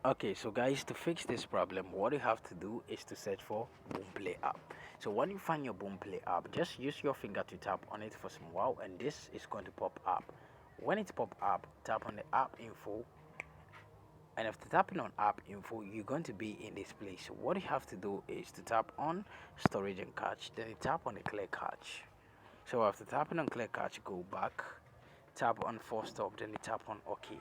Okay, so guys, to fix this problem, what you have to do is to search for Boomplay app. So when you find your Boomplay app, just use your finger to tap on it for some while, and this is going to pop up. When it pop up, tap on the app info, and after tapping on app info, you're going to be in this place. So what you have to do is to tap on storage and cache, then you tap on the clear cache. So after tapping on clear cache, go back, tap on force stop, then you tap on OK.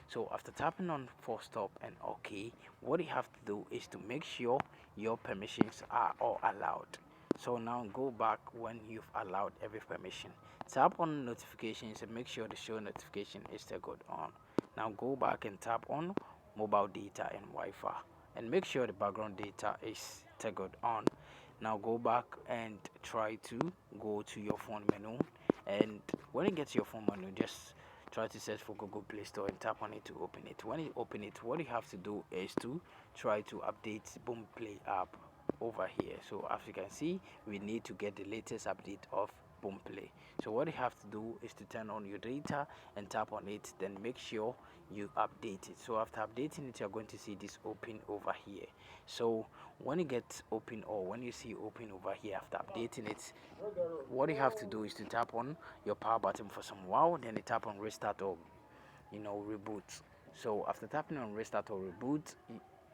So after tapping on force stop and OK, what you have to do is to make sure your permissions are all allowed. So now go back when you've allowed every permission. Tap on notifications and make sure the show notification is toggled on. Now go back and tap on mobile data and Wi-Fi and make sure the background data is toggled on. Now go back and try to go to your phone menu, and when you get to your phone menu, just try to search for Google Play Store and tap on it to open it. When you open it, what you have to do is to try to update Boomplay app over here. So as you can see, we need to get the latest update of Boomplay. So what you have to do is to turn on your data and tap on it, then make sure you update it. So after updating it, you're going to see this open over here. So when you get open, or when you see open over here after updating it, what you have to do is to tap on your power button for some while, then you tap on restart or reboot. So after tapping on restart or reboot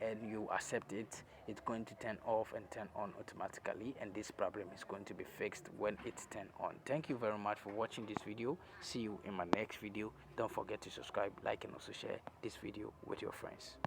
and you accept it, it's going to turn off and turn on automatically, and this problem is going to be fixed when it's turned on. Thank you very much for watching this video. See you in my next video. Don't forget to subscribe, like, and also share this video with your friends.